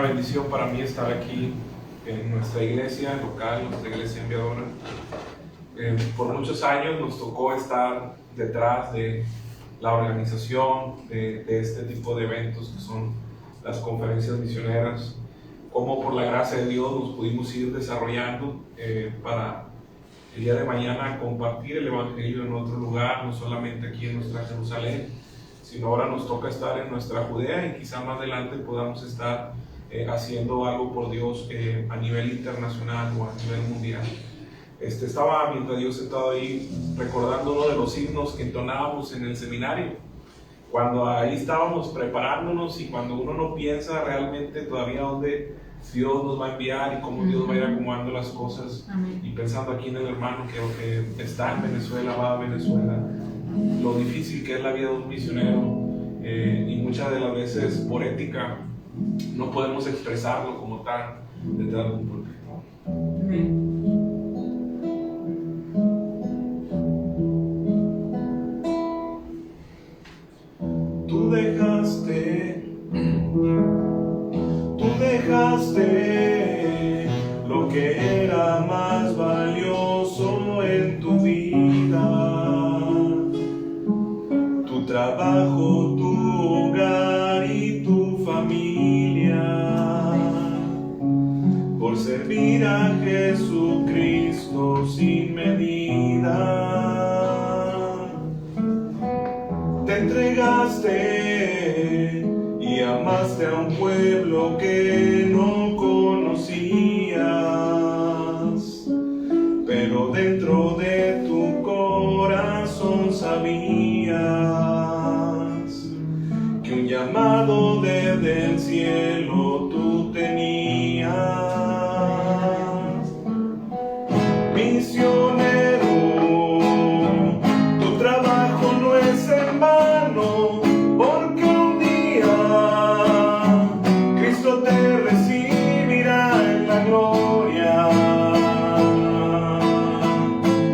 Una bendición para mí estar aquí en nuestra iglesia local, nuestra iglesia enviadora. Por muchos años nos tocó estar detrás de la organización de este tipo de eventos que son las conferencias misioneras. Como por la gracia de Dios nos pudimos ir desarrollando para el día de mañana compartir el evangelio en otro lugar, no solamente aquí en nuestra Jerusalén, sino ahora nos toca estar en nuestra Judea y quizá más adelante podamos estar haciendo algo por Dios a nivel internacional o a nivel mundial. Estaba mientras yo sentado ahí recordando uno de los himnos que entonábamos en el seminario, cuando ahí estábamos preparándonos y cuando uno no piensa realmente todavía dónde Dios nos va a enviar y cómo Dios va a ir acomodando las cosas. Amén. Y pensando aquí en el hermano que está en Venezuela, va a Venezuela, lo difícil que es la vida de un misionero y muchas de las veces por ética no podemos expresarlo como tal detrás de un púlpito. Tú dejaste lo que era más valioso en tu vida, tu trabajo, tu hogar y tu familia, por servir a Jesucristo sin medida. Te entregaste y amaste a un pueblo que no conocías, pero dentro de tu corazón sabías que un llamado desde el cielo tú tenías. Misionero, tu trabajo no es en vano, porque un día Cristo te recibirá en la gloria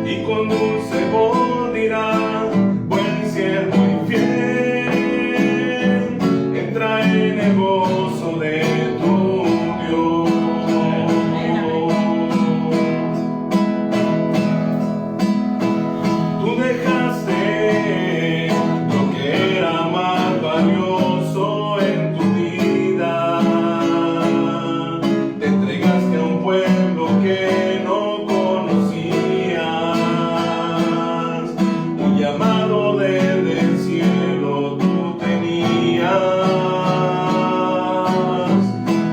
y con dulce voz dirá: buen siervo y fiel, entra en el gozo de tu Dios. Tú dejaste lo que era más valioso en tu vida, te entregaste a un pueblo que no conocías, un llamado desde el cielo tú tenías.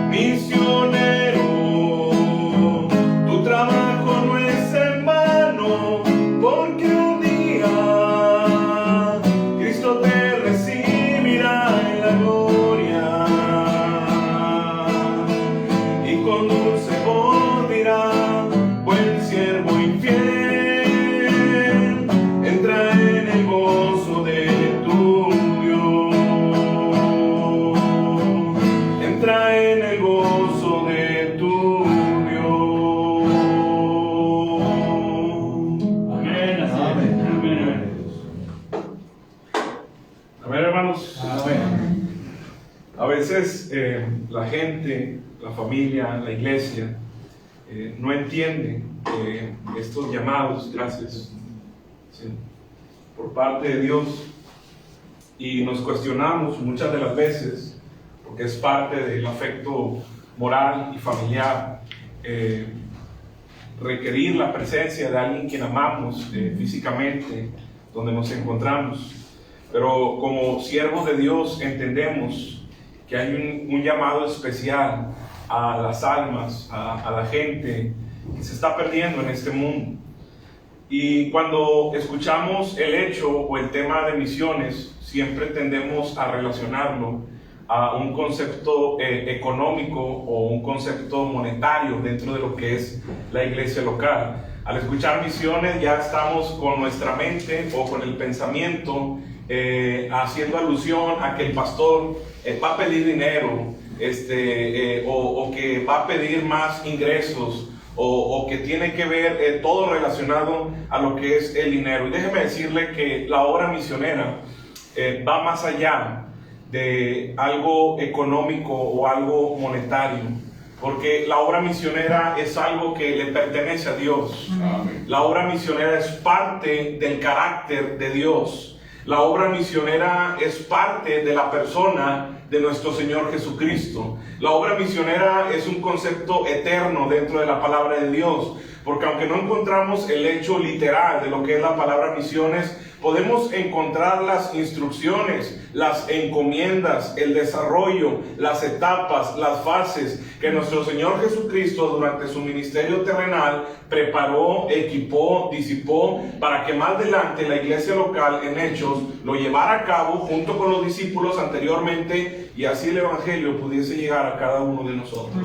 Misionero, tu trabajo no es en vano, porque un día Cristo te recibirá en la gloria y con dulce voz dirá: buen siervo y fiel, entra en el gozo de tu Dios. Entra en el gozo de tu Dios. Amén, amén, amén. A ver, hermanos, Amén. a veces la gente, la familia, la iglesia no entiende estos llamados, gracias, ¿sí?, por parte de Dios, y nos cuestionamos muchas de las veces, porque es parte del afecto moral y familiar, requerir la presencia de alguien quien amamos físicamente, donde nos encontramos. Pero como siervos de Dios entendemos que hay un llamado especial a las almas, a la gente que se está perdiendo en este mundo. Y cuando escuchamos el hecho o el tema de misiones, siempre tendemos a relacionarlo a un concepto económico o un concepto monetario dentro de lo que es la iglesia local. Al escuchar misiones ya estamos con nuestra mente o con el pensamiento haciendo alusión a que el pastor va a pedir dinero, o que va a pedir más ingresos, o que tiene que ver todo relacionado a lo que es el dinero. Y déjeme decirle que la obra misionera va más allá de algo económico o algo monetario, porque la obra misionera es algo que le pertenece a Dios. Amén. La obra misionera es parte del carácter de Dios. La obra misionera es parte de la persona de nuestro Señor Jesucristo. La obra misionera es un concepto eterno dentro de la palabra de Dios, porque aunque no encontramos el hecho literal de lo que es la palabra misiones, podemos encontrar las instrucciones, las encomiendas, el desarrollo, las etapas, las fases que nuestro Señor Jesucristo durante su ministerio terrenal preparó, equipó, disipó para que más adelante la iglesia local en Hechos lo llevara a cabo junto con los discípulos anteriormente, y así el evangelio pudiese llegar a cada uno de nosotros.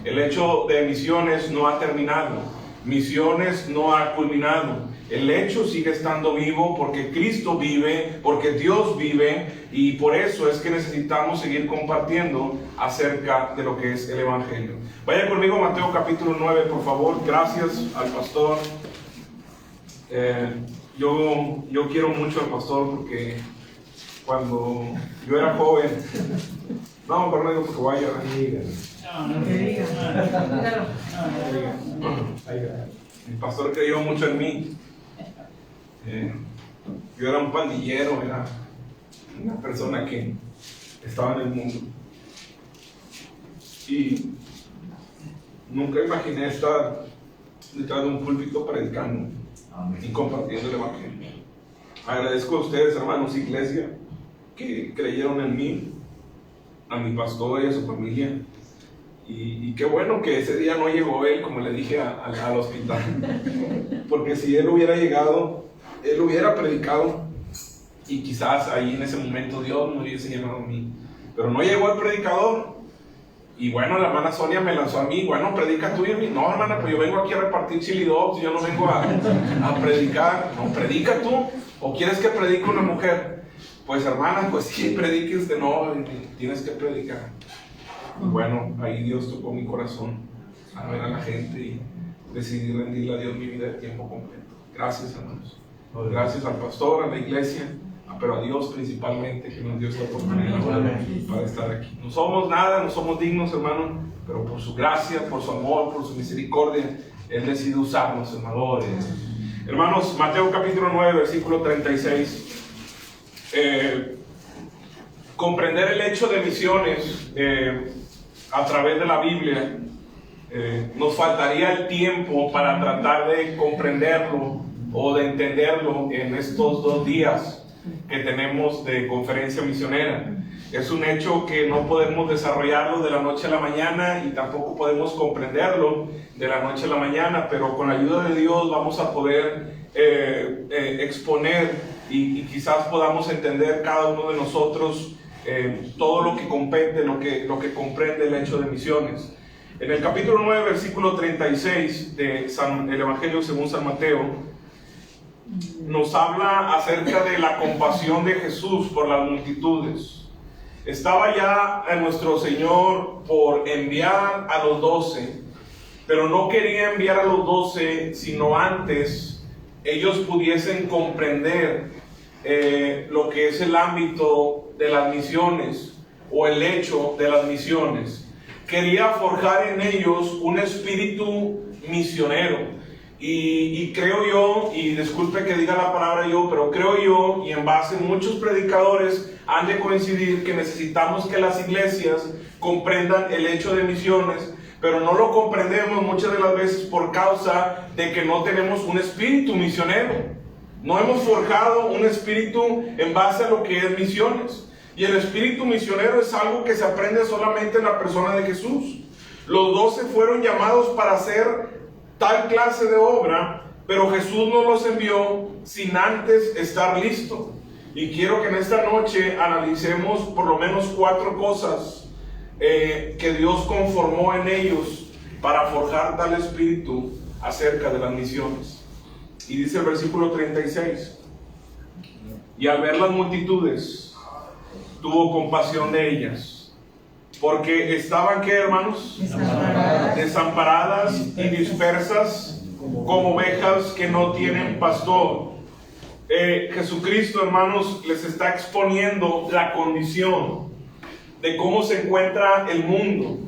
El hecho de misiones no ha terminado, misiones no ha culminado. El hecho sigue estando vivo porque Cristo vive, porque Dios vive, y por eso es que necesitamos seguir compartiendo acerca de lo que es el evangelio. Vaya conmigo a Mateo capítulo 9, por favor. Gracias al pastor. Yo quiero mucho al pastor porque cuando yo era joven, no, pero no digo porque vaya. El pastor creyó mucho en mí. Yo era un pandillero, era una persona que estaba en el mundo, y nunca imaginé estar detrás de un púlpito predicando y compartiendo el evangelio. Agradezco a ustedes, hermanos, iglesia, que creyeron en mí, a mi pastor y a su familia. Y qué bueno que ese día no llegó él, como le dije, al hospital, porque si él hubiera llegado, él hubiera predicado, y quizás ahí en ese momento Dios me hubiese llamado a mí. Pero no llegó el predicador. Y bueno, la hermana Sonia me lanzó a mí: bueno, predica tú y a mí. No, hermana, pues yo vengo aquí a repartir chili dogs, yo no vengo a predicar. No, predica tú. ¿O quieres que predique una mujer? Pues hermana, pues sí, predique usted. No, tienes que predicar. Y bueno, ahí Dios tocó mi corazón a ver a la gente, y decidí rendirle a Dios mi vida de tiempo completo. Gracias, hermanos. Gracias al pastor, a la iglesia, pero a Dios principalmente, que nos dio esta oportunidad para estar aquí. No somos nada, no somos dignos, hermano, pero por su gracia, por su amor, por su misericordia, Él decide usarnos, hermanos. Hermanos, Mateo capítulo 9, versículo 36. Comprender el hecho de misiones a través de la Biblia, nos faltaría el tiempo para tratar de comprenderlo o de entenderlo en estos 2 días que tenemos de conferencia misionera. Es un hecho que no podemos desarrollarlo de la noche a la mañana, y tampoco podemos comprenderlo de la noche a la mañana, pero con la ayuda de Dios vamos a poder exponer, y quizás podamos entender cada uno de nosotros todo lo que compete, lo que comprende el hecho de misiones. En el capítulo 9, versículo 36 del Evangelio según San Mateo, nos habla acerca de la compasión de Jesús por las multitudes. Estaba ya nuestro Señor por enviar a los 12, pero no quería enviar a los 12 sino antes ellos pudiesen comprender lo que es el ámbito de las misiones o el hecho de las misiones. Quería forjar en ellos un espíritu misionero. Y creo yo, y disculpe que diga la palabra yo, pero creo yo, y en base muchos predicadores han de coincidir, que necesitamos que las iglesias comprendan el hecho de misiones, pero no lo comprendemos muchas de las veces por causa de que no tenemos un espíritu misionero. No hemos forjado un espíritu en base a lo que es misiones. Y el espíritu misionero es algo que se aprende solamente en la persona de Jesús. Los 12 fueron llamados para hacer tal clase de obra, pero Jesús no los envió sin antes estar listo. Y quiero que en esta noche analicemos por lo menos 4 cosas que Dios conformó en ellos para forjar tal espíritu acerca de las misiones. Y dice el versículo 36: y al ver las multitudes, tuvo compasión de ellas, porque estaban, ¿qué, hermanos? Desamparadas y dispersas como ovejas que no tienen pastor. Jesucristo, hermanos, les está exponiendo la condición de cómo se encuentra el mundo,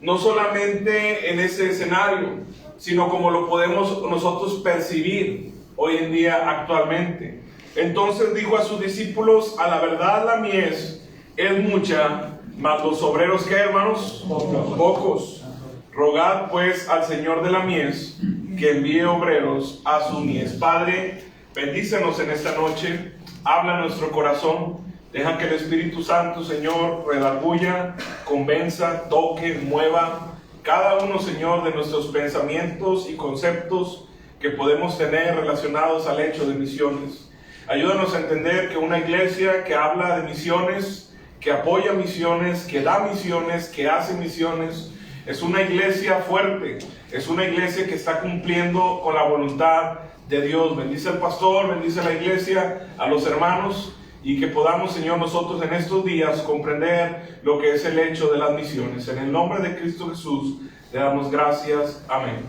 no solamente en ese escenario, sino como lo podemos nosotros percibir hoy en día actualmente. Entonces dijo a sus discípulos: a la verdad la mies es mucha, mas los obreros, ¿qué, hermanos? Pocos. Rogad pues al Señor de la mies que envíe obreros a su mies. Padre, bendícenos en esta noche, habla en nuestro corazón, deja que el Espíritu Santo, Señor, redarguya, convenza, toque, mueva cada uno, Señor, de nuestros pensamientos y conceptos que podemos tener relacionados al hecho de misiones. Ayúdanos a entender que una iglesia que habla de misiones, que apoya misiones, que da misiones, que hace misiones, es una iglesia fuerte, es una iglesia que está cumpliendo con la voluntad de Dios. Bendice al pastor, bendice a la iglesia, a los hermanos, y que podamos, Señor, nosotros en estos días comprender lo que es el hecho de las misiones. En el nombre de Cristo Jesús le damos gracias. Amén.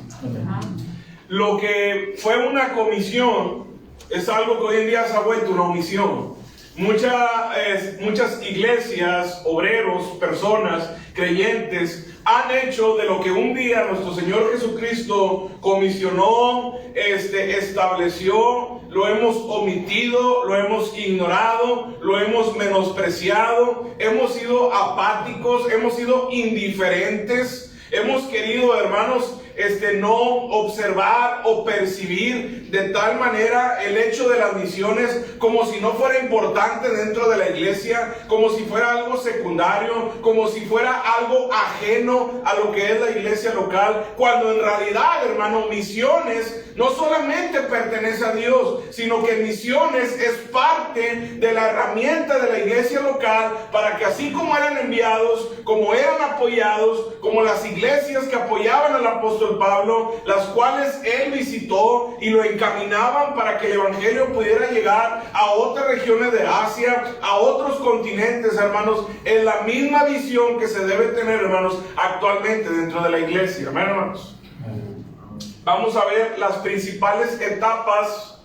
Lo que fue una comisión es algo que hoy en día se ha vuelto una omisión. Muchas iglesias, obreros, personas, creyentes han hecho de lo que un día nuestro Señor Jesucristo comisionó, estableció, lo hemos omitido, lo hemos ignorado, lo hemos menospreciado, hemos sido apáticos, hemos sido indiferentes, hemos querido, hermanos, no observar o percibir de tal manera el hecho de las misiones como si no fuera importante dentro de la iglesia, como si fuera algo secundario, como si fuera algo ajeno a lo que es la iglesia local, cuando en realidad, hermano, misiones no solamente pertenece a Dios, sino que misiones es parte de la herramienta de la iglesia local, para que así como eran enviados, como eran apoyados, como las iglesias que apoyaban al apóstol Pablo, las cuales él visitó y lo encaminaban para que el evangelio pudiera llegar a otras regiones de Asia, a otros continentes, hermanos, en la misma visión que se debe tener, hermanos, actualmente dentro de la iglesia. Amén, hermanos. Vamos a ver las principales etapas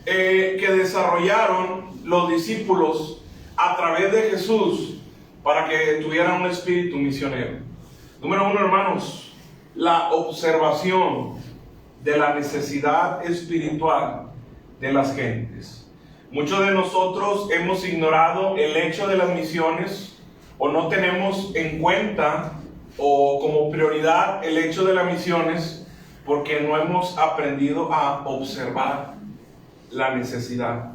que desarrollaron los discípulos a través de Jesús para que tuvieran un espíritu misionero. Número 1, hermanos, la observación de la necesidad espiritual de las gentes. Muchos de nosotros hemos ignorado el hecho de las misiones, o no tenemos en cuenta o como prioridad el hecho de las misiones, porque no hemos aprendido a observar la necesidad.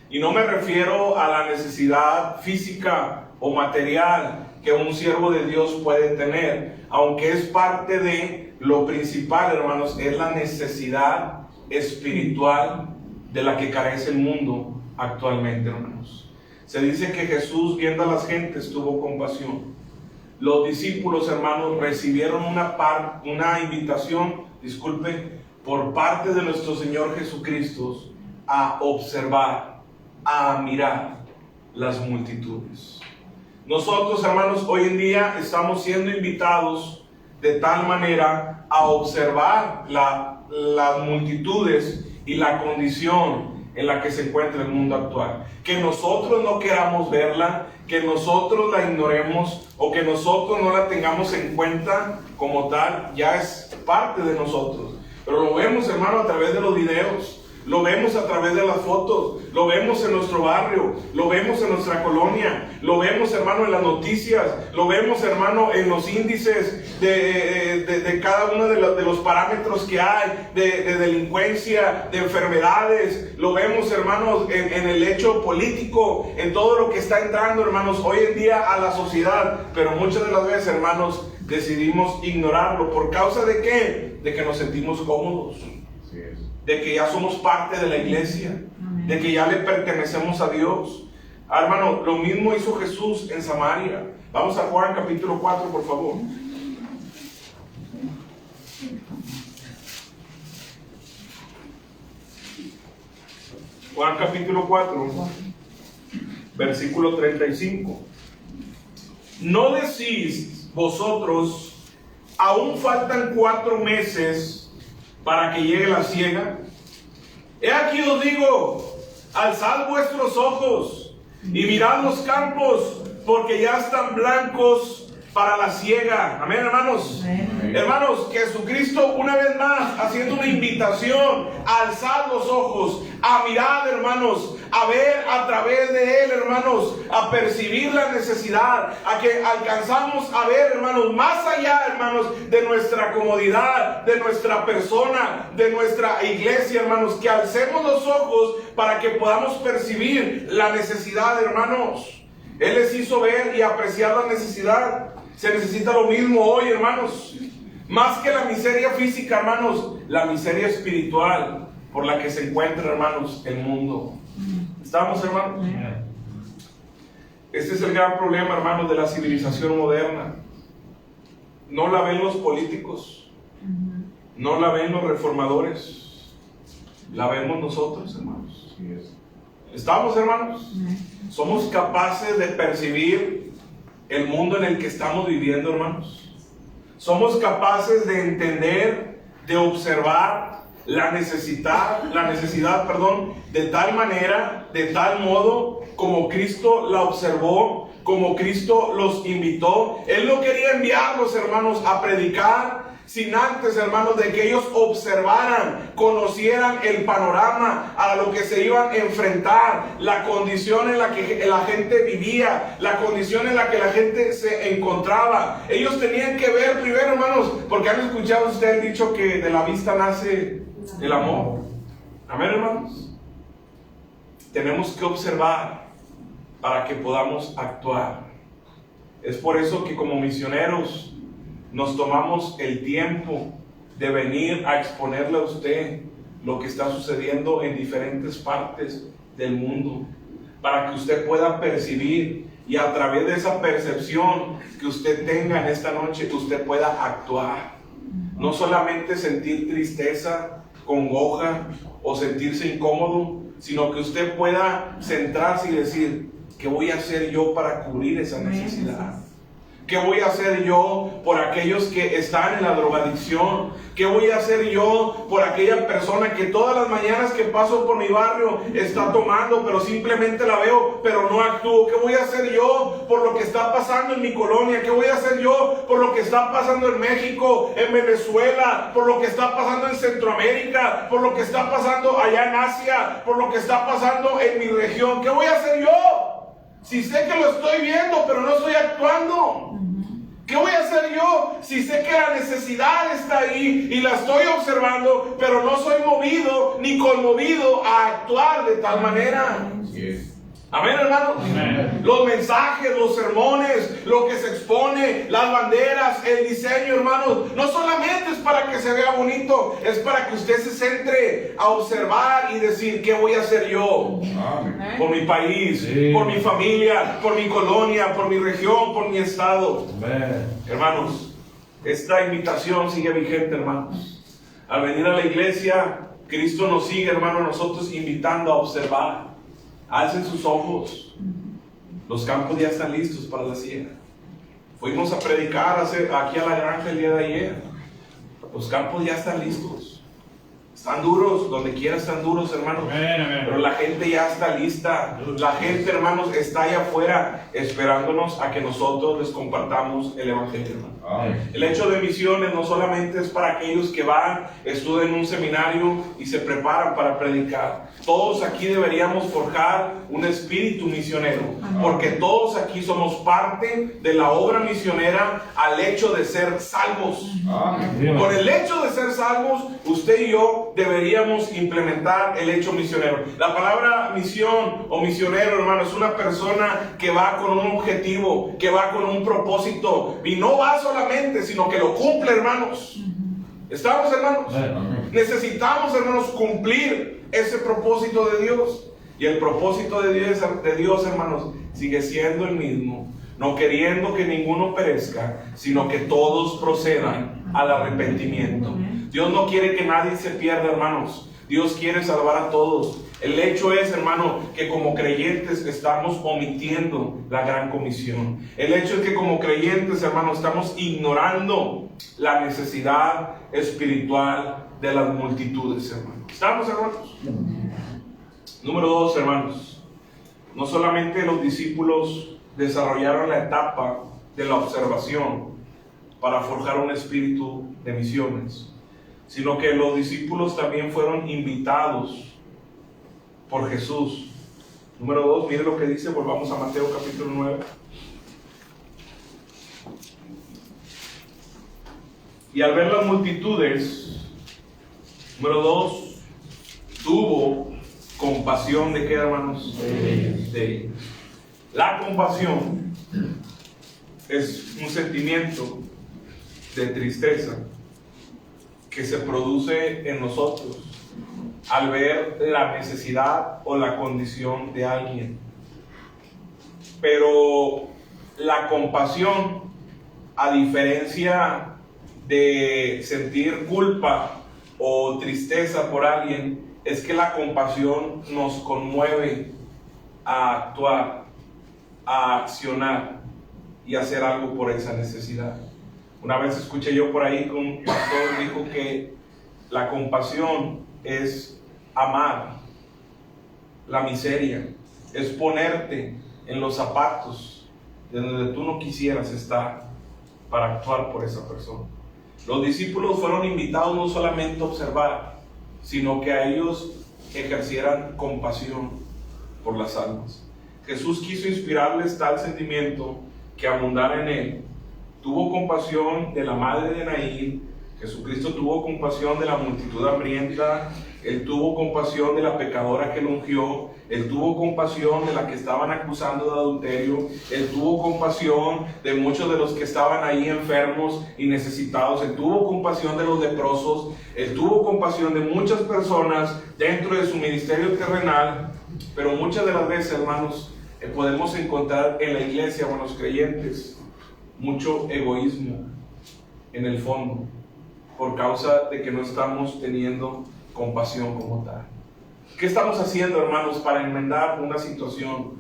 Y no me refiero a la necesidad física o material que un siervo de Dios puede tener, aunque es parte de lo principal, hermanos, es la necesidad espiritual de la que carece el mundo actualmente, hermanos. Se dice que Jesús, viendo a las gentes, tuvo compasión. Los discípulos, hermanos, recibieron una invitación, por parte de nuestro Señor Jesucristo a observar, a mirar las multitudes. Nosotros, hermanos, hoy en día estamos siendo invitados de tal manera a observar las multitudes y la condición en la que se encuentra el mundo actual. Que nosotros no queramos verla, que nosotros la ignoremos o que nosotros no la tengamos en cuenta como tal, ya es parte de nosotros. Pero lo vemos, hermano, a través de los videos. Lo vemos a través de las fotos, lo vemos en nuestro barrio, lo vemos en nuestra colonia, lo vemos, hermano, en las noticias, lo vemos, hermano, en los índices de cada uno de los parámetros que hay, de delincuencia, de enfermedades, lo vemos, hermanos, en el hecho político, en todo lo que está entrando, hermanos, hoy en día a la sociedad, pero muchas de las veces, hermanos, decidimos ignorarlo. ¿Por causa de qué? De que nos sentimos cómodos. De que ya somos parte de la iglesia, de que ya le pertenecemos a Dios. Hermano, lo mismo hizo Jesús en Samaria. Vamos a Juan capítulo 4, por favor. Juan capítulo 4, versículo 35. ¿No decís vosotros, aún faltan 4 meses para que llegue la siega? He aquí os digo Alzad vuestros ojos y mirad los campos, porque ya están blancos para la siega. Amén, hermanos. Amén. Hermanos, Jesucristo una vez más haciendo una invitación a alzar los ojos, a mirar, hermanos, a ver a través de Él, hermanos, a percibir la necesidad, a que alcanzamos a ver, hermanos, más allá, hermanos, de nuestra comodidad, de nuestra persona, de nuestra iglesia, hermanos, que alcemos los ojos para que podamos percibir la necesidad, hermanos. Él les hizo ver y apreciar la necesidad. Se necesita lo mismo hoy, hermanos. Más que la miseria física, hermanos, la miseria espiritual por la que se encuentra, hermanos, el mundo. ¿Estamos, hermanos? Este es el gran problema, hermanos, de la civilización moderna. No la ven los políticos, no la ven los reformadores, la vemos nosotros, hermanos. ¿Estamos, hermanos? ¿Somos capaces de percibir el mundo en el que estamos viviendo, hermanos? ¿Somos capaces de entender, de observar la necesidad, de tal manera, de tal modo, como Cristo la observó, como Cristo los invitó? Él no quería enviarlos, hermanos, a predicar sin antes, hermanos, de que ellos observaran, conocieran el panorama a lo que se iban a enfrentar, la condición en la que la gente vivía, la condición en la que la gente se encontraba. Ellos tenían que ver primero, hermanos, porque han escuchado ustedes el dicho que de la vista nace el amor. Amén, hermanos. Tenemos que observar para que podamos actuar. Es por eso que como misioneros nos tomamos el tiempo de venir a exponerle a usted lo que está sucediendo en diferentes partes del mundo, para que usted pueda percibir, y a través de esa percepción que usted tenga en esta noche, usted pueda actuar. No solamente sentir tristeza, congoja o sentirse incómodo, sino que usted pueda centrarse y decir: ¿qué voy a hacer yo para cubrir esa necesidad? ¿Qué voy a hacer yo por aquellos que están en la drogadicción? ¿Qué voy a hacer yo por aquella persona que todas las mañanas que paso por mi barrio está tomando, pero simplemente la veo, pero no actúo? ¿Qué voy a hacer yo por lo que está pasando en mi colonia? ¿Qué voy a hacer yo por lo que está pasando en México, en Venezuela, por lo que está pasando en Centroamérica, por lo que está pasando allá en Asia, por lo que está pasando en mi región? ¿Qué voy a hacer yo? Si sé que lo estoy viendo, pero no estoy actuando. ¿Qué voy a hacer yo si sé que la necesidad está ahí y la estoy observando, pero no soy movido ni conmovido a actuar de tal manera? Amén, hermanos. Amén. Los mensajes, los sermones, lo que se expone, las banderas, el diseño, hermanos, no solamente es para que se vea bonito, es para que usted se centre a observar y decir: ¿qué voy a hacer yo? Amén. Por mi país, Sí. por mi familia, por mi colonia, por mi región, por mi estado. Amén. Hermanos, esta invitación sigue vigente, hermanos. Al venir a la iglesia, Cristo nos sigue, hermanos, nosotros invitando a observar. Alcen sus ojos. Los campos ya están listos para la siega. Fuimos a predicar aquí a la granja el día de ayer. Los campos ya están listos. Están duros, donde quiera están duros, hermanos. Amén, amén. Pero la gente ya está lista. La gente, hermanos, está allá afuera esperándonos a que nosotros les compartamos el evangelio, hermano. El hecho de misiones no solamente es para aquellos que van, estudian en un seminario y se preparan para predicar. Todos aquí deberíamos forjar un espíritu misionero, porque todos aquí somos parte de la obra misionera al hecho de ser salvos. Por el hecho de ser salvos, usted y yo deberíamos implementar el hecho misionero. La palabra misión o misionero, hermano, es una persona que va con un objetivo, que va con un propósito, y no va solamente, sino que lo cumple, hermanos. ¿Estamos, hermanos? Necesitamos, hermanos, cumplir ese propósito de Dios. Y el propósito de Dios, hermanos, sigue siendo el mismo. No queriendo que ninguno perezca, sino que todos procedan al arrepentimiento. Dios no quiere que nadie se pierda, hermanos. Dios quiere salvar a todos. El hecho es, hermano, que como creyentes estamos omitiendo la gran comisión. El hecho es que como creyentes, hermano, estamos ignorando la necesidad espiritual de las multitudes, hermano. ¿Estamos, hermanos? Número 2, hermanos. No solamente los discípulos desarrollaron la etapa de la observación para forjar un espíritu de misiones, sino que los discípulos también fueron invitados por Jesús. Número 2, mire lo que dice, volvamos a Mateo capítulo 9. Y al ver las multitudes, número 2, tuvo compasión de qué, hermanos? De ellos. La compasión es un sentimiento de tristeza que se produce en nosotros al ver la necesidad o la condición de alguien. Pero la compasión, a diferencia de sentir culpa o tristeza por alguien, es que la compasión nos conmueve a actuar, a accionar y hacer algo por esa necesidad. Una vez escuché yo por ahí que un pastor dijo que la compasión es amar la miseria, es ponerte en los zapatos de donde tú no quisieras estar para actuar por esa persona. Los discípulos fueron invitados no solamente a observar, sino que a ellos ejercieran compasión por las almas. Jesús quiso inspirarles tal sentimiento que abundara en él. Tuvo compasión de la madre de Naín. Jesucristo tuvo compasión de la multitud hambrienta. Él tuvo compasión de la pecadora que lo ungió. Él tuvo compasión de la que estaban acusando de adulterio. Él tuvo compasión de muchos de los que estaban ahí enfermos y necesitados. Él tuvo compasión de los leprosos. Él tuvo compasión de muchas personas dentro de su ministerio terrenal. Pero muchas de las veces, hermanos, podemos encontrar en la iglesia o en los creyentes mucho egoísmo en el fondo, por causa de que no estamos teniendo compasión como tal. ¿Qué estamos haciendo, hermanos, para enmendar una situación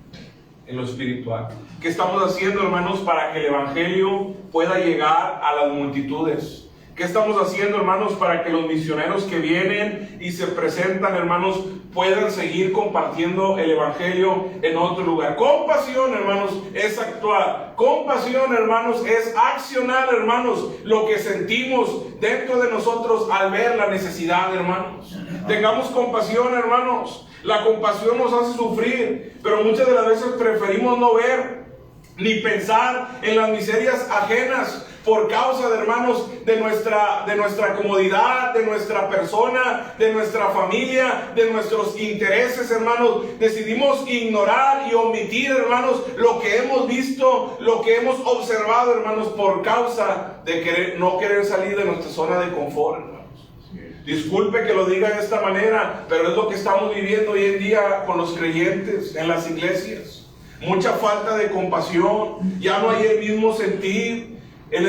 en lo espiritual? ¿Qué estamos haciendo, hermanos, para que el evangelio pueda llegar a las multitudes? ¿Qué estamos haciendo, hermanos, para que los misioneros que vienen y se presentan, hermanos, puedan seguir compartiendo el evangelio en otro lugar? Compasión, hermanos, es actuar. Compasión, hermanos, es accionar, hermanos, lo que sentimos dentro de nosotros al ver la necesidad, hermanos. Tengamos compasión, hermanos. La compasión nos hace sufrir, pero muchas de las veces preferimos no ver ni pensar en las miserias ajenas por causa de, hermanos, de nuestra comodidad, de nuestra persona, de nuestra familia, de nuestros intereses, hermanos. Decidimos ignorar y omitir, hermanos, lo que hemos visto, lo que hemos observado, hermanos, por causa de no querer salir de nuestra zona de confort, hermanos. Disculpe que lo diga de esta manera, pero es lo que estamos viviendo hoy en día con los creyentes en las iglesias. Mucha falta de compasión, ya no hay el mismo sentir. En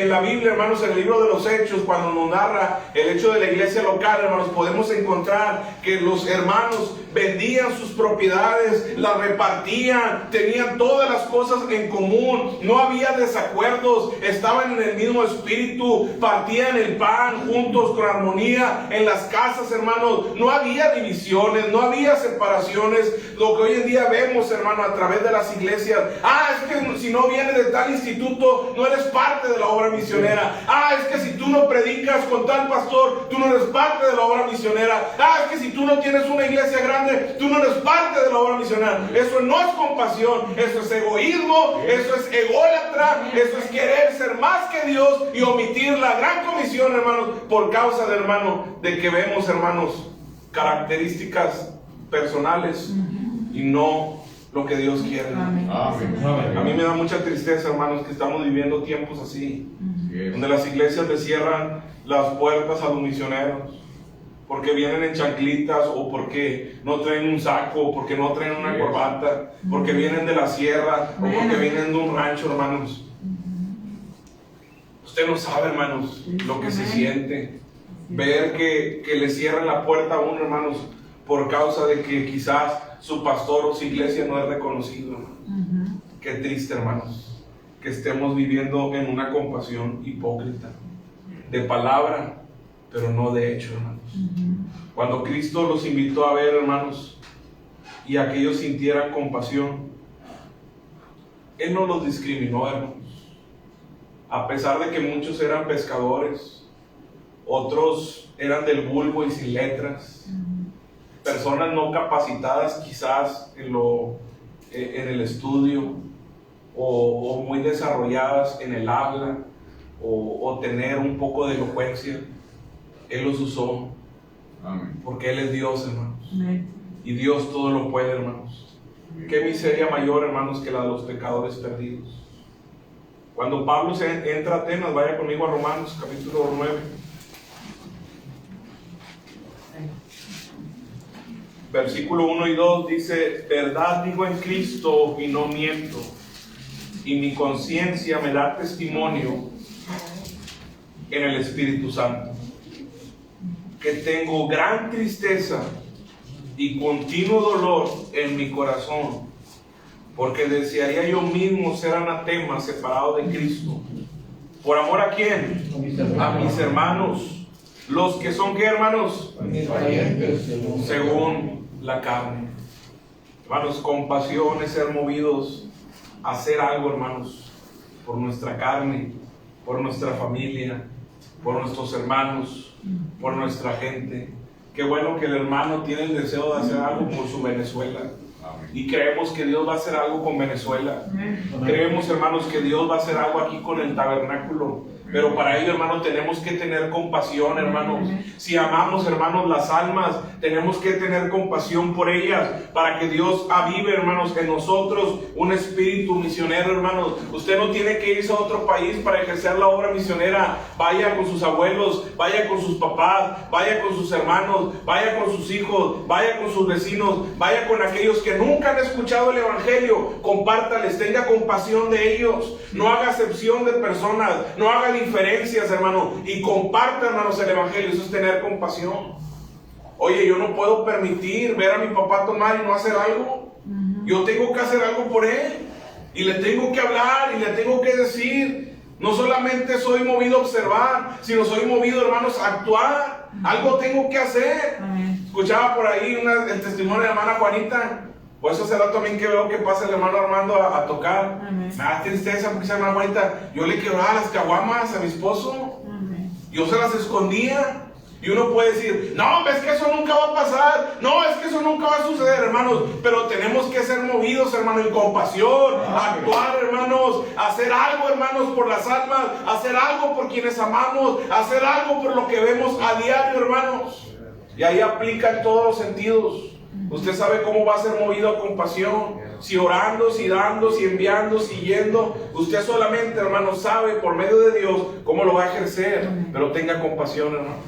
la Biblia, hermanos, en el libro de los Hechos, cuando nos narra el hecho de la iglesia local, hermanos, podemos encontrar que los hermanos vendían sus propiedades, las repartían, tenían todas las cosas en común, no había desacuerdos, estaban en el mismo espíritu, partían el pan juntos con armonía en las casas, hermanos. No había divisiones, no había separaciones, lo que hoy en día vemos, hermano, a través de las iglesias. Es que si no vienes de tal instituto, no eres parte de la obra misionera. Es que si tú no predicas con tal pastor, tú no eres parte de la obra misionera. Es que si tú no tienes una iglesia grande, tú no eres parte de la obra misionera. Eso no es compasión, eso es egoísmo, eso es ególatra, eso es querer ser más que Dios y omitir la gran comisión, hermanos, por causa de, hermano, de que vemos, hermanos, características personales y no lo que Dios quiere. Amén. A mí me da mucha tristeza, hermanos, que estamos viviendo tiempos así, donde las iglesias le cierran las puertas a los misioneros porque vienen en chanclitas, o porque no traen un saco, o porque no traen una corbata, porque vienen de la sierra, o porque vienen de un rancho, hermanos. Usted no sabe, hermanos, lo que se siente ver que le cierran la puerta a uno, hermanos, por causa de que quizás su pastor o su iglesia no es reconocido, hermanos. Qué triste, hermanos, que estemos viviendo en una compasión hipócrita, de palabra, pero no de hecho, hermanos. Cuando Cristo los invitó a ver, hermanos, y a que ellos sintieran compasión. Él no los discriminó, hermanos. A pesar de que muchos eran pescadores, otros eran del vulgo y sin letras, personas no capacitadas quizás en el estudio, o muy desarrolladas en el habla, o tener un poco de elocuencia, Él los usó. Amén. Porque Él es Dios, hermanos. Amén. Y Dios todo lo puede, hermanos. Amén. Qué miseria mayor, hermanos, que la de los pecadores perdidos. Cuando Pablo entra a Atenas, vaya conmigo a Romanos capítulo 9. Versículo 1 y 2 dice: verdad digo en Cristo y no miento, y mi conciencia me da testimonio en el Espíritu Santo, que tengo gran tristeza y continuo dolor en mi corazón, porque desearía yo mismo ser anatema, separado de Cristo. ¿Por amor a quién? A mis hermanos, los que son, ¿qué, hermanos? Según la carne. Hermanos, compasión es ser movidos a hacer algo, hermanos, por nuestra carne, por nuestra familia, por nuestros hermanos, por nuestra gente. Qué bueno que el hermano tiene el deseo de hacer algo por su Venezuela. Y creemos que Dios va a hacer algo con Venezuela. Creemos, hermanos, que Dios va a hacer algo aquí con el tabernáculo. Pero para ello, hermanos, tenemos que tener compasión, hermanos. Si amamos, hermanos, las almas, tenemos que tener compasión por ellas, para que Dios avive, hermanos, en nosotros un espíritu misionero, hermanos. Usted no tiene que irse a otro país para ejercer la obra misionera. Vaya con sus abuelos, vaya con sus papás, vaya con sus hermanos, vaya con sus hijos, vaya con sus vecinos, vaya con aquellos que nunca han escuchado el Evangelio. Compártales, tenga compasión de ellos. No haga acepción de personas, no haga diferencias, hermano, y comparta, hermanos, el Evangelio. Eso es tener compasión. Oye, yo no puedo permitir ver a mi papá tomar y no hacer algo. Yo tengo que hacer algo por él, y le tengo que hablar, y le tengo que decir. No solamente soy movido a observar, sino soy movido, hermanos, a actuar. Algo tengo que hacer. Escuchaba por ahí el testimonio de la hermana Juanita. Por eso será también que veo que pasa el hermano Armando a tocar. Me da tristeza porque esa hermana Juanita, yo le quebraba las caguamas a mi esposo. Yo se las escondía. Y uno puede decir: no, es que eso nunca va a pasar. No, es que eso nunca va a suceder, hermanos. Pero tenemos que ser movidos, hermanos, en compasión. Actuar, hermanos. Hacer algo, hermanos, por las almas. Hacer algo por quienes amamos. Hacer algo por lo que vemos a diario, hermanos. Y ahí aplica en todos los sentidos. Usted sabe cómo va a ser movido a compasión. Si orando, si dando, si enviando, si yendo. Usted solamente, hermano, sabe por medio de Dios cómo lo va a ejercer. Pero tenga compasión, hermanos.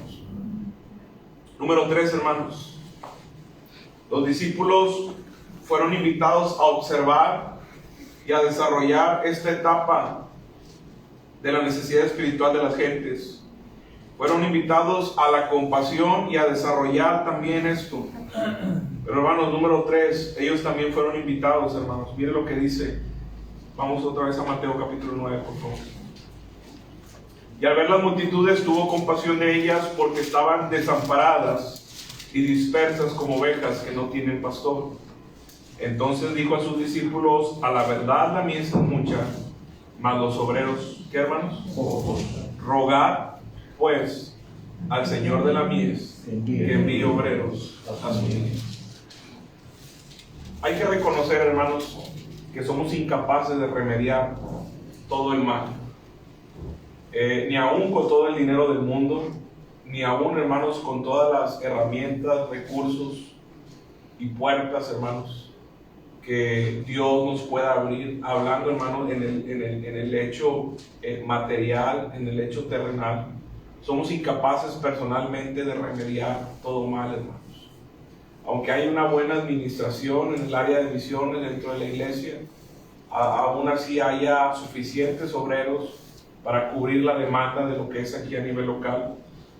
Número 3, hermanos. Los discípulos fueron invitados a observar y a desarrollar esta etapa de la necesidad espiritual de las gentes. Fueron invitados a la compasión y a desarrollar también esto. Pero, hermanos, número 3, ellos también fueron invitados, hermanos. Mire lo que dice. Vamos otra vez a Mateo capítulo 9, por favor. Y al ver las multitudes tuvo compasión de ellas, porque estaban desamparadas y dispersas como ovejas que no tienen pastor. Entonces dijo a sus discípulos: a la verdad la mies es mucha, mas los obreros, ¿qué, hermanos? Rogad pues al Señor de la mies que envíe obreros a su mies. Hay que reconocer, hermanos, que somos incapaces de remediar todo el mal. Ni aún con todo el dinero del mundo, ni aún, hermanos, con todas las herramientas, recursos y puertas, hermanos, que Dios nos pueda abrir, hablando, hermanos, en el hecho material, en el hecho terrenal. Somos incapaces personalmente de remediar todo mal, hermanos. Aunque hay una buena administración en el área de misiones dentro de la iglesia, aún así haya suficientes obreros para cubrir la demanda de lo que es aquí a nivel local.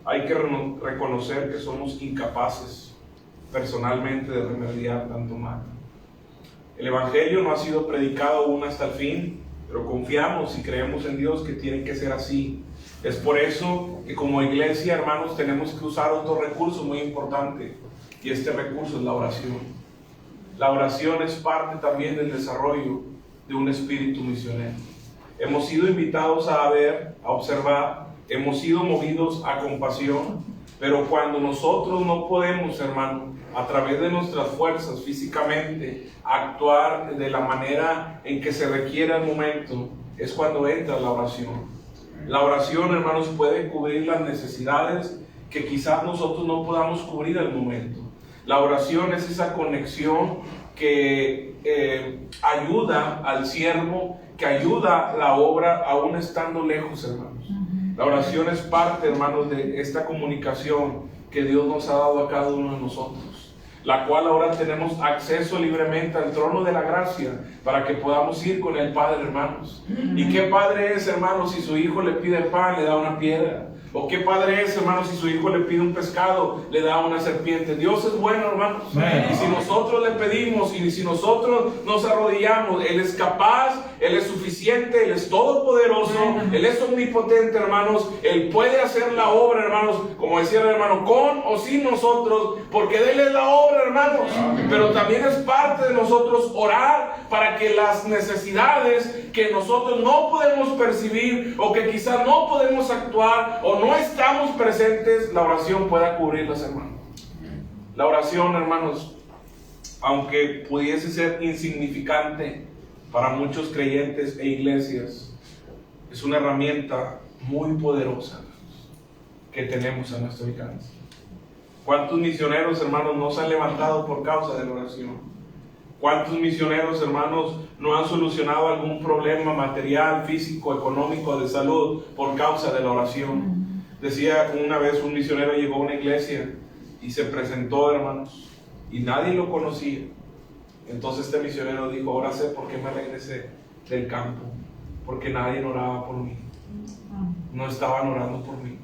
Hay que reconocer que somos incapaces personalmente de remediar tanto mal. El Evangelio no ha sido predicado aún hasta el fin, pero confiamos y creemos en Dios que tiene que ser así. Es por eso que como iglesia, hermanos, tenemos que usar otro recurso muy importante, y este recurso es la oración. la oración es parte también del desarrollo de un espíritu misionero. Hemos sido invitados a ver, a observar, hemos sido movidos a compasión, pero cuando nosotros no podemos, hermano, a través de nuestras fuerzas físicamente, actuar de la manera en que se requiere al momento, es cuando entra la oración. La oración, hermanos, puede cubrir las necesidades que quizás nosotros no podamos cubrir al momento. La oración es esa conexión que ayuda al siervo, que ayuda la obra aún estando lejos, hermanos. La oración es parte, hermanos, de esta comunicación que Dios nos ha dado a cada uno de nosotros, la cual ahora tenemos acceso libremente al trono de la gracia para que podamos ir con el Padre, hermanos. ¿Y qué padre es, hermanos, si su hijo le pide pan, le da una piedra? ¿O qué padre es, hermanos, si su hijo le pide un pescado, le da una serpiente? Dios es bueno, hermanos. Y si nosotros le pedimos y si nosotros nos arrodillamos, Él es capaz, Él es suficiente, Él es todopoderoso, Él es omnipotente, hermanos. Él puede hacer la obra, hermanos, como decía el hermano, con o sin nosotros, porque de Él es la obra, hermanos. Pero también es parte de nosotros orar para que las necesidades que nosotros no podemos percibir o que quizás no podemos actuar o no estamos presentes, la oración pueda cubrirlas, hermanos. La oración, hermanos, aunque pudiese ser insignificante para muchos creyentes e iglesias, es una herramienta muy poderosa que tenemos a nuestro alcance. ¿Cuántos misioneros, hermanos, no se han levantado por causa de la oración? ¿Cuántos misioneros, hermanos, no han solucionado algún problema material, físico, económico, de salud por causa de la oración? Decía una vez un misionero llegó a una iglesia y se presentó, hermanos, y nadie lo conocía. Entonces este misionero dijo: ahora sé por qué me regresé del campo, porque nadie oraba por mí. No estaban orando por mí.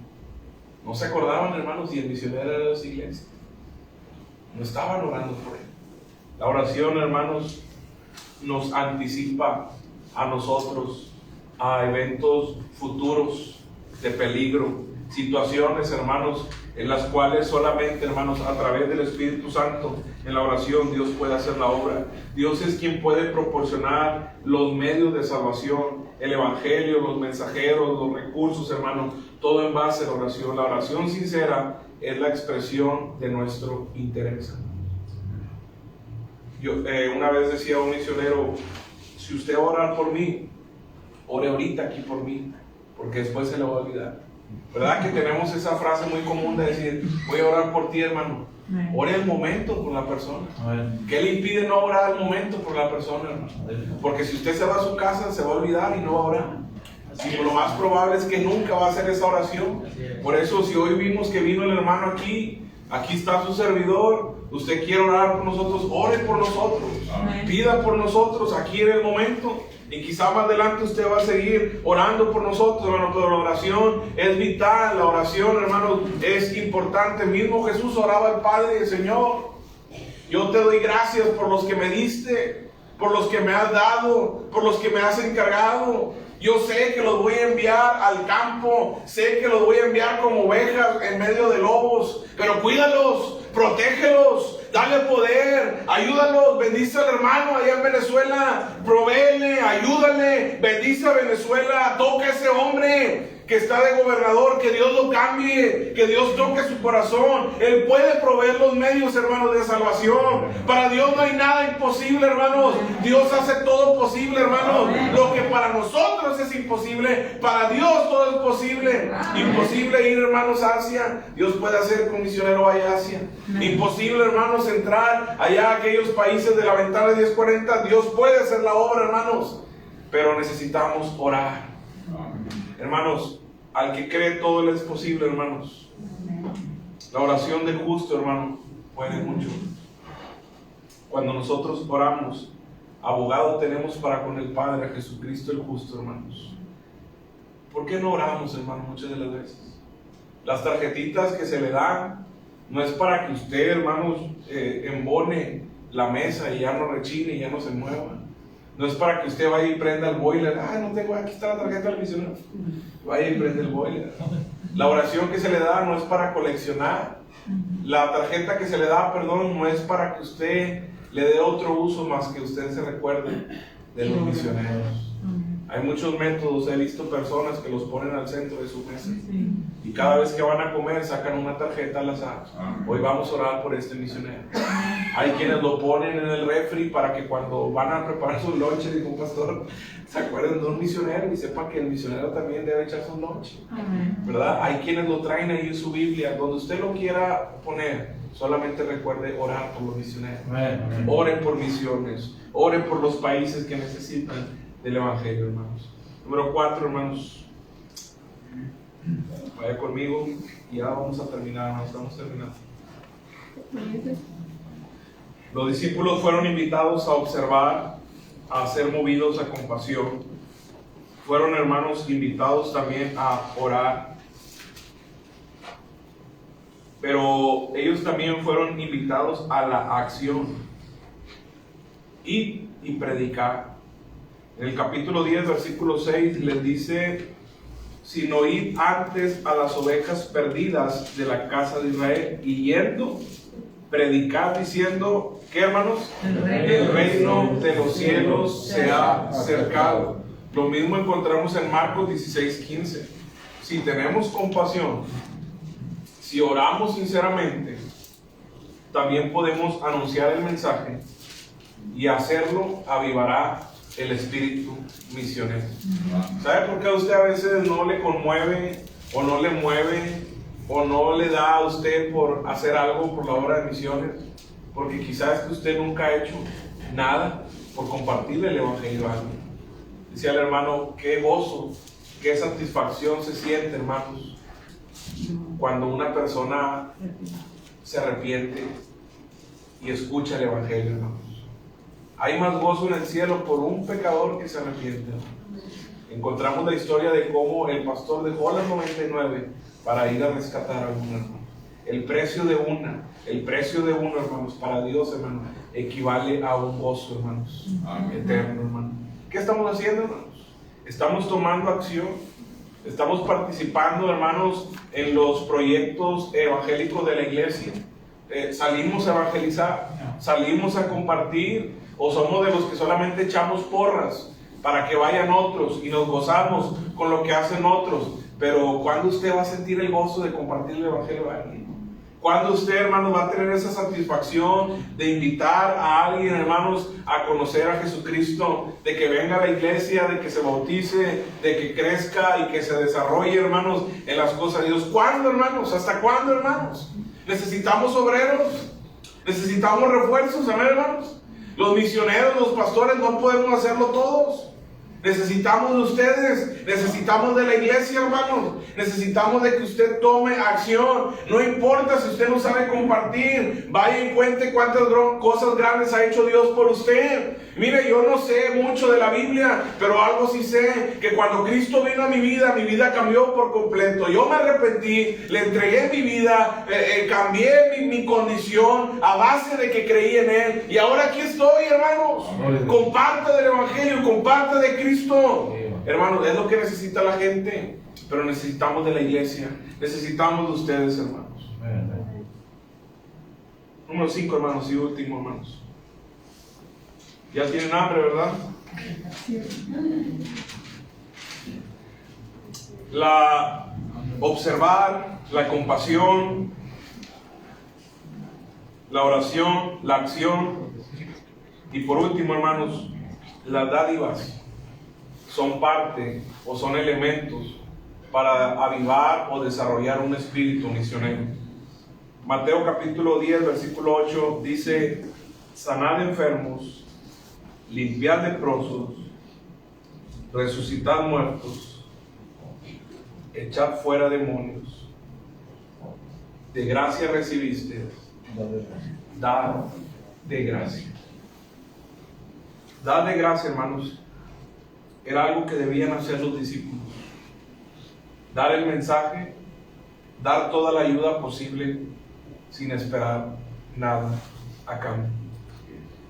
No se acordaban, hermanos, y el misionero era de las iglesias. No estaban orando por él. La oración, hermanos, nos anticipa a nosotros a eventos futuros de peligro, situaciones, hermanos, en las cuales solamente, hermanos, a través del Espíritu Santo, en la oración, Dios puede hacer la obra. Dios es quien puede proporcionar los medios de salvación, el Evangelio, los mensajeros, los recursos, hermanos, todo en base a la oración. La oración sincera es la expresión de nuestro interés. Yo una vez decía a un misionero: si usted va a orar por mí, ore ahorita aquí por mí, porque después se le va a olvidar. ¿Verdad que tenemos esa frase muy común de decir: voy a orar por ti, hermano? Ore al momento por la persona. ¿Qué le impide no orar al momento por la persona, hermano? Porque si usted se va a su casa, se va a olvidar y no va a orar. Y lo más probable es que nunca va a hacer esa oración. Por eso, si hoy vimos que vino el hermano aquí está su servidor, usted quiere orar por nosotros, ore por nosotros, pida por nosotros aquí en el momento. Y quizá más adelante usted va a seguir orando por nosotros, hermano, pero la oración es vital, la oración, hermano, es importante. Mismo Jesús oraba al Padre: Señor, yo te doy gracias por los que me diste, por los que me has dado, por los que me has encargado. Yo sé que los voy a enviar al campo, sé que los voy a enviar como ovejas en medio de lobos, pero cuídalos, protégelos, dale poder, ayúdalos, bendice al hermano allá en Venezuela, provéele, ayúdale, bendice a Venezuela, toca a ese hombre que está de gobernador, que Dios lo cambie, que Dios toque su corazón. Él puede proveer los medios, hermanos, de salvación. Para Dios no hay nada imposible, hermanos. Dios hace todo posible, hermanos. Lo que para nosotros es imposible, para Dios todo es posible. Imposible ir, hermanos, a Asia, Dios puede hacer que un misionero vaya a Asia. Imposible, hermanos, entrar allá a aquellos países de la ventana de 1040, Dios puede hacer la obra, hermanos, pero necesitamos orar. Hermanos, al que cree todo le es posible, hermanos. La oración del justo, hermano, puede mucho. Cuando nosotros oramos, abogado tenemos para con el Padre, a Jesucristo el justo, hermanos. ¿Por qué no oramos, hermano, muchas de las veces? Las tarjetitas que se le dan no es para que usted, hermanos, embone la mesa y ya no rechine y ya no se mueva. No es para que usted vaya y prenda el boiler. No tengo, aquí está la tarjeta del misionero. Vaya y prenda el boiler. La oración que se le da no es para coleccionar. La tarjeta que se le da, perdón, no es para que usted le dé otro uso más que usted se recuerde de los misioneros. Hay muchos métodos, he visto personas que los ponen al centro de su mesa y cada vez que van a comer sacan una tarjeta al azar. Hoy vamos a orar por este misionero. Hay quienes lo ponen en el refri para que cuando van a preparar su lonche, dijo un pastor, se acuerden de un misionero y sepan que el misionero también debe echar su lonche, ¿verdad? Hay quienes lo traen ahí en su Biblia, donde usted lo quiera poner. Solamente recuerde orar por los misioneros. Oren por misiones, oren por los países que necesitan del Evangelio, hermanos. Número 4, hermanos. Vaya conmigo y ya vamos a terminar, hermanos. Estamos terminando. Los discípulos fueron invitados a observar, a ser movidos a compasión. Fueron, hermanos, invitados también a orar. Pero ellos también fueron invitados a la acción y predicar. En el capítulo 10, versículo 6, les dice: sino id antes a las ovejas perdidas de la casa de Israel, y yendo, predicad diciendo, ¿qué, hermanos? El reino de los cielos se ha acercado. Lo mismo encontramos en Marcos 16:15. Si tenemos compasión, si oramos sinceramente, también podemos anunciar el mensaje, y hacerlo avivará el espíritu misionero. ¿Sabe por qué a usted a veces no le conmueve o no le mueve o no le da a usted por hacer algo por la obra de misiones? Porque quizás que usted nunca ha hecho nada por compartirle el evangelio a alguien. Decía el hermano, qué gozo, qué satisfacción se siente, hermanos, cuando una persona se arrepiente y escucha el evangelio, hermanos. Hay más gozo en el cielo por un pecador que se arrepiente. Encontramos la historia de cómo el pastor dejó las 99 para ir a rescatar a una, hermano. El precio de uno, hermanos, para Dios, hermano, equivale a un gozo, hermanos, eterno, hermano. ¿Qué estamos haciendo, hermanos? Estamos tomando acción. Estamos participando, hermanos, en los proyectos evangélicos de la iglesia. Salimos a evangelizar, salimos a compartir, o somos de los que solamente echamos porras para que vayan otros y nos gozamos con lo que hacen otros. Pero ¿cuándo usted va a sentir el gozo de compartir el evangelio a alguien? ¿Cuándo usted, hermanos, va a tener esa satisfacción de invitar a alguien, hermanos, a conocer a Jesucristo, de que venga a la iglesia, de que se bautice, de que crezca y que se desarrolle, hermanos, en las cosas de Dios? ¿Cuándo, hermanos? ¿Hasta cuándo, hermanos? Necesitamos obreros, necesitamos refuerzos, amén, hermanos. Los misioneros, los pastores, no podemos hacerlo todos. Necesitamos de ustedes, necesitamos de la iglesia, hermanos. Necesitamos de que usted tome acción. No importa si usted no sabe compartir, vaya y cuente cuántas cosas grandes ha hecho Dios por usted. Mire, yo no sé mucho de la Biblia, pero algo sí sé, que cuando Cristo vino a mi vida cambió por completo. Yo me arrepentí, le entregué mi vida, cambié mi condición a base de que creí en Él. Y ahora aquí estoy, hermanos. Comparte del Evangelio, comparte de Cristo. Hermanos, es lo que necesita la gente, pero necesitamos de la iglesia, necesitamos de ustedes, hermanos. Número 5, hermanos, y último, hermanos. Ya tienen hambre, ¿verdad? Observar, la compasión, la oración, la acción, y por último, hermanos, las dádivas son parte o son elementos para avivar o desarrollar un espíritu misionero. Mateo capítulo 10, versículo 8 dice: sanad enfermos, limpiad leprosos, resucitad muertos, echad fuera demonios. De gracia recibiste, dad de gracia. Dad de gracia, hermanos, era algo que debían hacer los discípulos. Dar el mensaje, dar toda la ayuda posible sin esperar nada a cambio.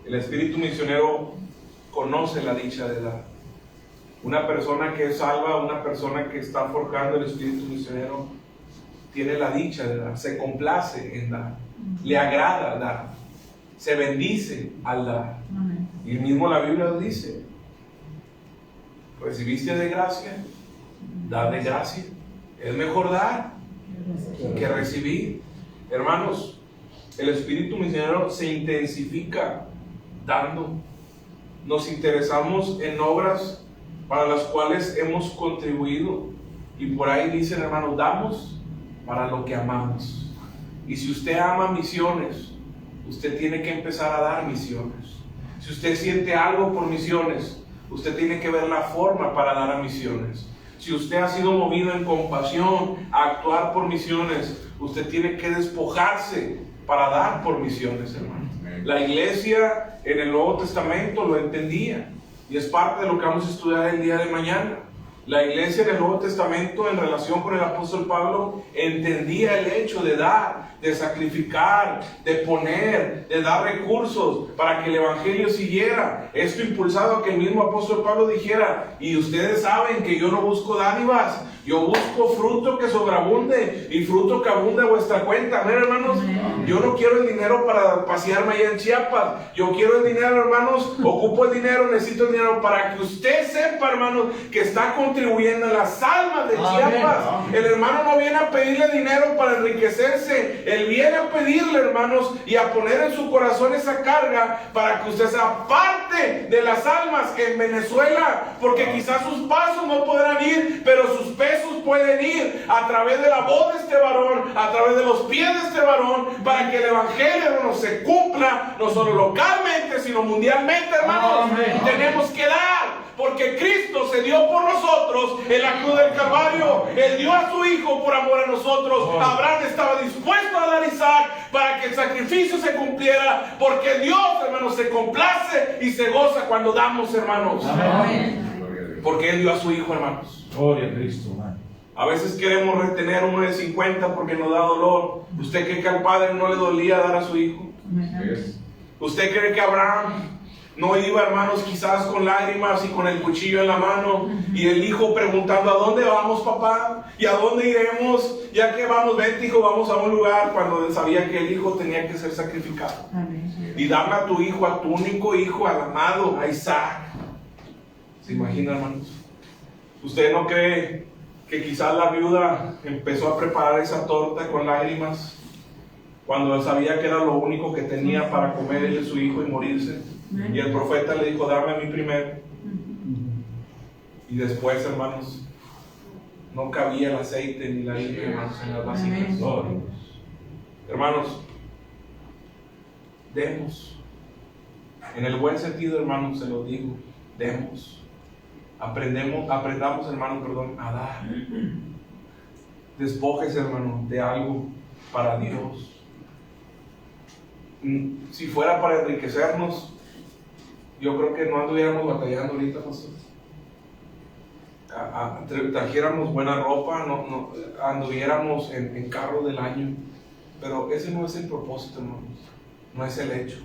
El espíritu misionero conoce la dicha de dar. Una persona que es salva, una persona que está forjando el espíritu misionero, tiene la dicha de dar, se complace en dar, le agrada dar. se bendice al dar. Y mismo la Biblia lo dice: recibiste de gracia, da de gracia. Es mejor dar que recibir. Hermanos, el espíritu misionero se intensifica dando. Nos interesamos en obras para las cuales hemos contribuido. Y por ahí dicen, hermanos, damos para lo que amamos. Y si usted ama misiones, usted tiene que empezar a dar misiones. Si usted siente algo por misiones, usted tiene que ver la forma para dar a misiones. Si usted ha sido movido en compasión a actuar por misiones, usted tiene que despojarse para dar por misiones, hermano. La iglesia en el Nuevo Testamento lo entendía, y es parte de lo que vamos a estudiar el día de mañana. La iglesia en el Nuevo Testamento, en relación con el apóstol Pablo, entendía el hecho de dar, de sacrificar, de poner, de dar recursos para que el evangelio siguiera. Esto impulsado a que el mismo apóstol Pablo dijera: y ustedes saben que yo no busco dádivas, yo busco fruto que sobreabunde y fruto que abunde a vuestra cuenta. Amén, hermanos. Yo no quiero el dinero para pasearme allá en Chiapas. Yo quiero el dinero, hermanos. Ocupo el dinero, necesito el dinero para que usted sepa, hermanos, que está contribuyendo a las almas de Chiapas. El hermano no viene a pedirle dinero para enriquecerse. Él viene a pedirle, hermanos, y a poner en su corazón esa carga para que usted sea parte de las almas en Venezuela. Porque quizás sus pasos no podrán ir, pero sus pesos pueden ir a través de la voz de este varón, a través de los pies de este varón, para que el evangelio, hermanos, se cumpla no solo localmente, sino mundialmente, hermanos. Tenemos que dar, porque Cristo se dio por nosotros en la cruz del Calvario. Él dio a su Hijo por amor a nosotros. Abraham estaba dispuesto a dar a Isaac para que el sacrificio se cumpliera, porque Dios, hermanos, se complace y se goza cuando damos, hermanos. Porque Él dio a su Hijo, hermanos. Gloria a Cristo, hermano. A veces queremos retener uno de 50 porque nos da dolor. ¿Usted cree que al Padre no le dolía dar a su Hijo? ¿Usted cree que Abraham no iba, hermanos, quizás con lágrimas y con el cuchillo en la mano, y el hijo preguntando: ¿a dónde vamos, papá? ¿Y a dónde iremos? Ya que vamos, vente, hijo, vamos a un lugar, cuando él sabía que el hijo tenía que ser sacrificado? Y dame a tu hijo, a tu único hijo, al amado, a Isaac. ¿Se imagina, hermanos? ¿Usted no cree que quizás la viuda empezó a preparar esa torta con lágrimas cuando sabía que era lo único que tenía para comer él y su hijo y morirse? Y el profeta le dijo: dame a mí primero. Y después, hermanos, no cabía el aceite ni la harina, hermanos, en las vasijas. Hermanos, demos. En el buen sentido, hermanos, se lo digo: demos. Aprendamos, hermano, a dar. Despójese, hermano, de algo para Dios. Si fuera para enriquecernos, yo creo que no anduviéramos batallando ahorita, pastor. Trajéramos buena ropa, no anduviéramos en carro del año. Pero ese no es el propósito, hermanos. No es el hecho.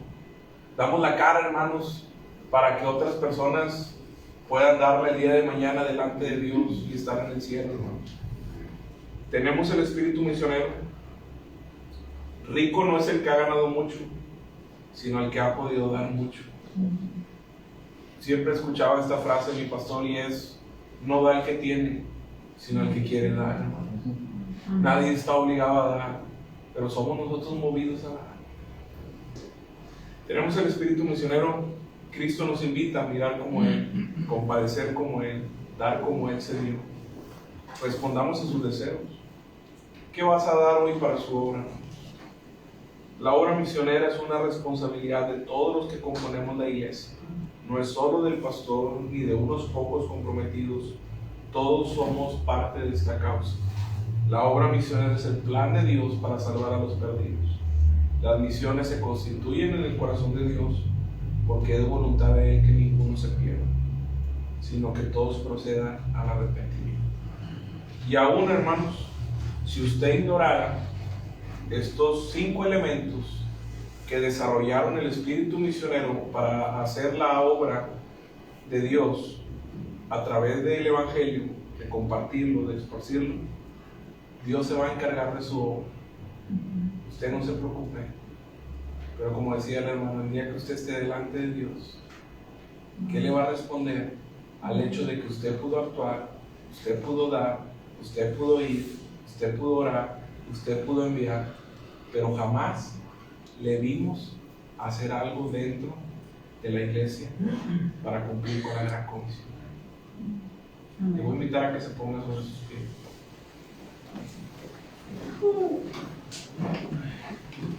Damos la cara, hermanos, para que otras personas puedan darle el día de mañana delante de Dios y estar en el cielo, hermanos. Tenemos el espíritu misionero. Rico no es el que ha ganado mucho, sino el que ha podido dar mucho. Siempre escuchaba esta frase de mi pastor, y es: no da el que tiene, sino el que quiere dar, hermanos. Nadie está obligado a dar, pero somos nosotros movidos a dar. Tenemos el espíritu misionero. Cristo nos invita a mirar como Él, compadecer como Él, dar como Él se dio. Respondamos a sus deseos. ¿Qué vas a dar hoy para su obra? La obra misionera es una responsabilidad de todos los que componemos la iglesia. No es solo del pastor ni de unos pocos comprometidos. Todos somos parte de esta causa. La obra misionera es el plan de Dios para salvar a los perdidos. Las misiones se constituyen en el corazón de Dios, porque es voluntad de Él que ninguno se pierda, sino que todos procedan al arrepentimiento. Y aún, hermanos, si usted ignorara estos 5 elementos que desarrollaron el espíritu misionero para hacer la obra de Dios a través del evangelio, de compartirlo, de esparcirlo, Dios se va a encargar de su obra. Usted no se preocupe, Pero como decía el hermano, el día que usted esté delante de Dios, ¿qué le va a responder al hecho de que usted pudo actuar, usted pudo dar, usted pudo ir, usted pudo orar, usted pudo enviar, pero jamás le vimos hacer algo dentro de la iglesia para cumplir con la gran comisión? Te voy a invitar a que se ponga sobre sus pies.